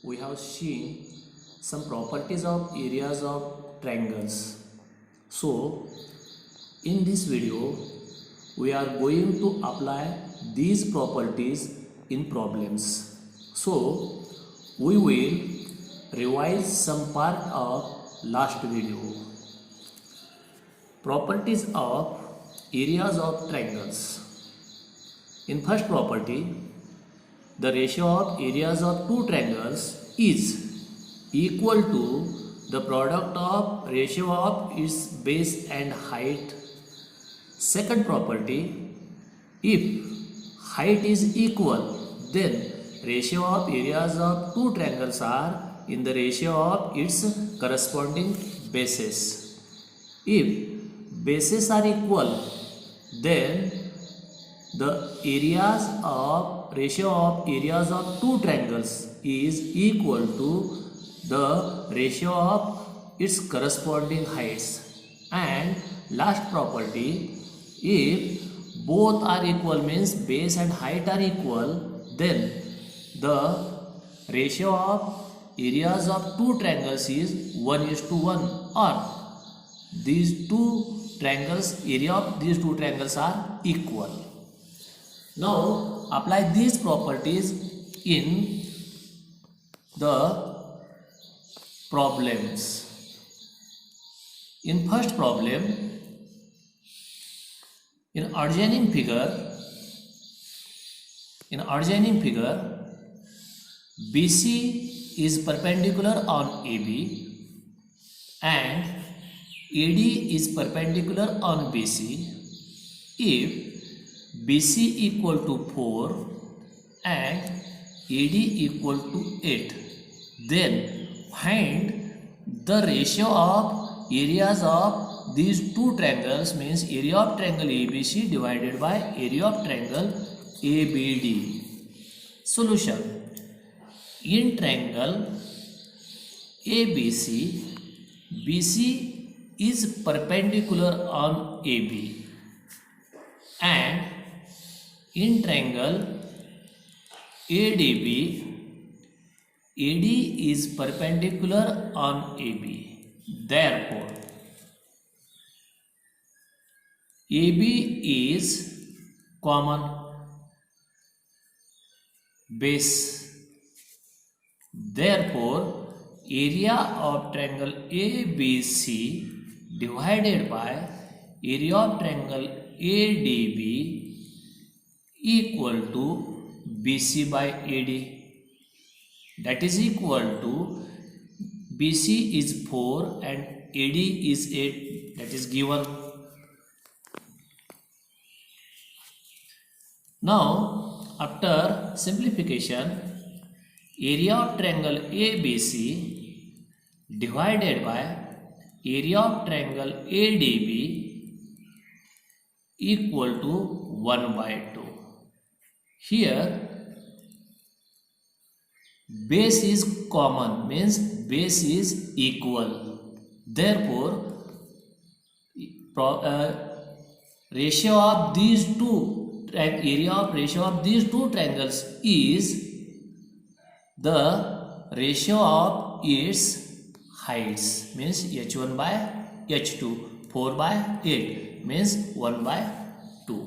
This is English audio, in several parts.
we have seen some properties of areas of triangles. So in this video we are going to apply these properties in problems. So we will revise some part of last video. Properties of areas of triangles. In first property, the ratio of areas of two triangles is equal to the product of ratio of its base and height. Second property, if height is equal, then ratio of areas of two triangles are in the ratio of its corresponding bases. If bases are equal, then the ratio of areas of two triangles is equal to the ratio of its corresponding heights. And last property, if both are equal means base and height are equal, then the ratio of areas of two triangles is 1:1, or these two triangles, area of these two triangles are equal. Now apply these properties in the problems. In first problem, in adjoining figure, BC is perpendicular on AB and AD is perpendicular on BC. If BC equal to 4 and AD equal to 8, then find the ratio of areas of these two triangles, means area of triangle ABC divided by area of triangle ABD. Solution. In triangle ABC, BC is perpendicular on AB, and in triangle ADB, AD is perpendicular on AB. Therefore, AB is common base. Therefore, area of triangle ABC divided by area of triangle ADB equal to BC by AD. That is equal to BC is 4 and AD is 8. That is given. Now, after simplification, area of triangle ABC divided by area of triangle ADB equal to 1/2. Here base is common, means base is equal. Therefore, ratio of these two ratio of these two triangles is the ratio of its heights, means h1 by h2. 4 by 8 means 1/2.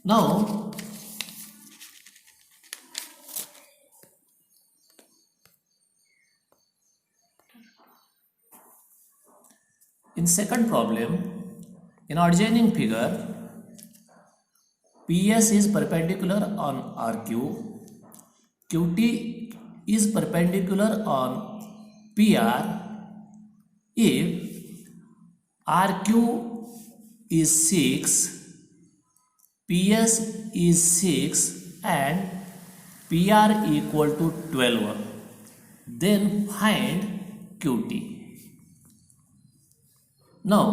Now in second problem, in adjoining figure, PS is perpendicular on RQ, QT is perpendicular on PR. If RQ is 6, PS is 6 and PR equal to 12, then find QT. Now,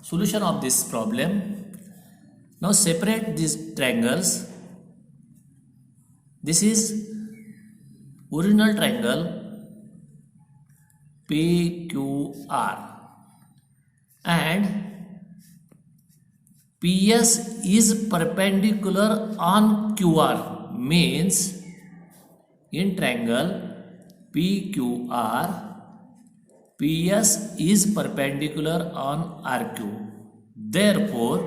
solution of this problem. Now separate these triangles. This is original triangle PQR and PS is perpendicular on QR, means in triangle PQR, PS is perpendicular on RQ. Therefore,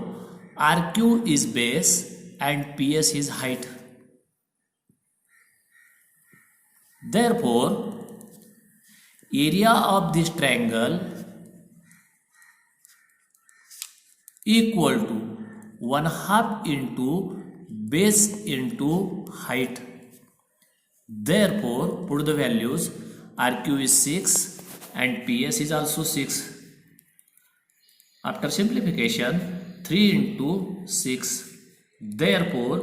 RQ is base and PS is height. Therefore, area of this triangle equal to 1/2 into base into height. Therefore, put the values. RQ is 6 and PS is also 6. After simplification, 3 into 6. Therefore,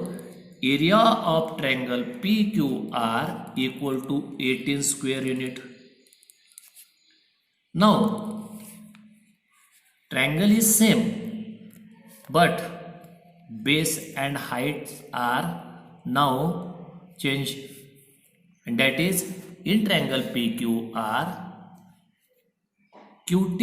area of triangle PQR equal to 18 square unit. Now, triangle is same, but base and height are now changed, and that is in triangle PQR, QT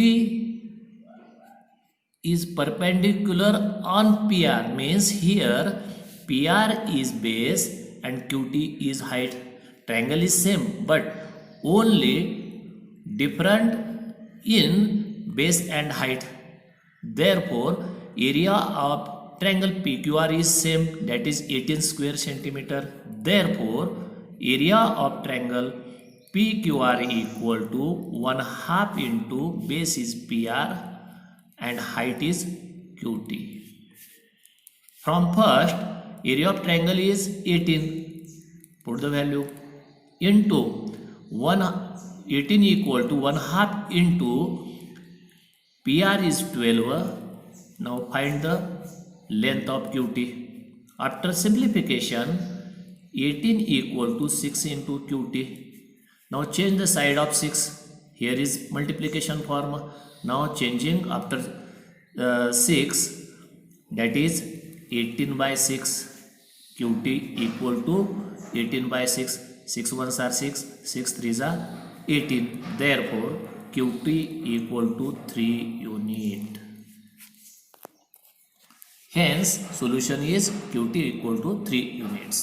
is perpendicular on PR, means here PR is base and QT is height. Triangle is same but only different in base and height. Therefore, area of triangle PQR is same, that is 18 square centimeter. Therefore, area of triangle PQR equal to 1/2 into base is PR and height is QT. From first, area of triangle is 18. Put the value into 18 equal to 1/2 into PR is 12. Now find the length of QT. After simplification, 18 equal to 6 into QT. Now change the side of 6. Here is multiplication form. Now changing after 6, that is 18 by 6. QT equal to 18 by 6. 6 ones are 6, 6 threes are 18. Therefore, QT equal to 3 unit. Hence, solution is QT equal to 3 units.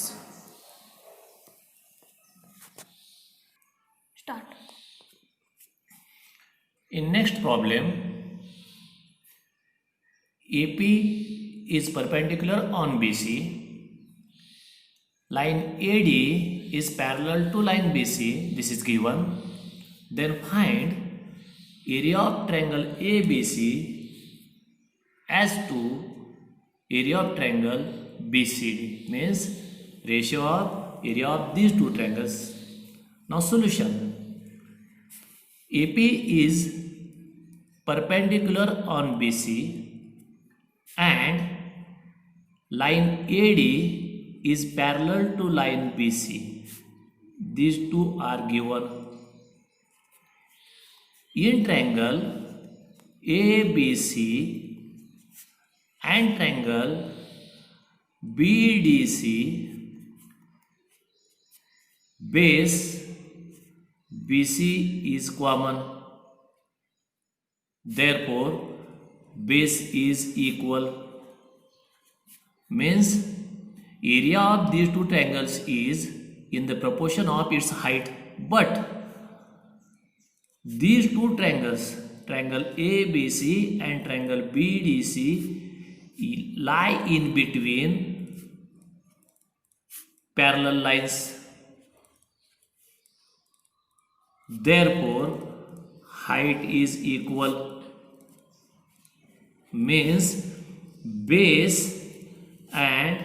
Start. In next problem, AP is perpendicular on BC. Line AD is parallel to line BC. This is given. Then find area of triangle ABC as to area of triangle BCD, means ratio of area of these two triangles. Now solution. AP is perpendicular on BC and line AD is parallel to line BC. These two are given. In triangle ABC and triangle BDC, base BC is common. Therefore, base is equal. Means area of these two triangles is in the proportion of its height. But these two triangles, triangle ABC and triangle BDC, lie in between parallel lines. Therefore, height is equal. Means base and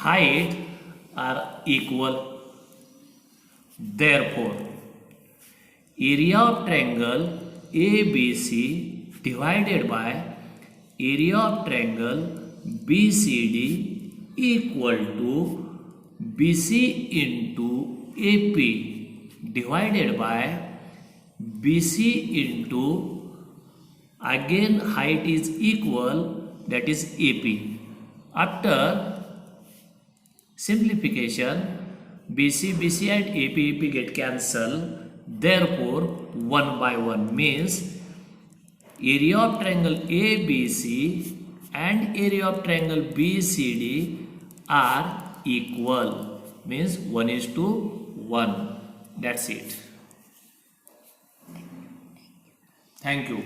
height are equal. Therefore, area of triangle ABC divided by area of triangle BCD equal to BC into AP divided by BC into, again height is equal, that is AP. After simplification, BC and AP get cancelled. Therefore, 1 by 1 means area of triangle ABC and area of triangle BCD are equal. Means 1:1. That's it. Thank you.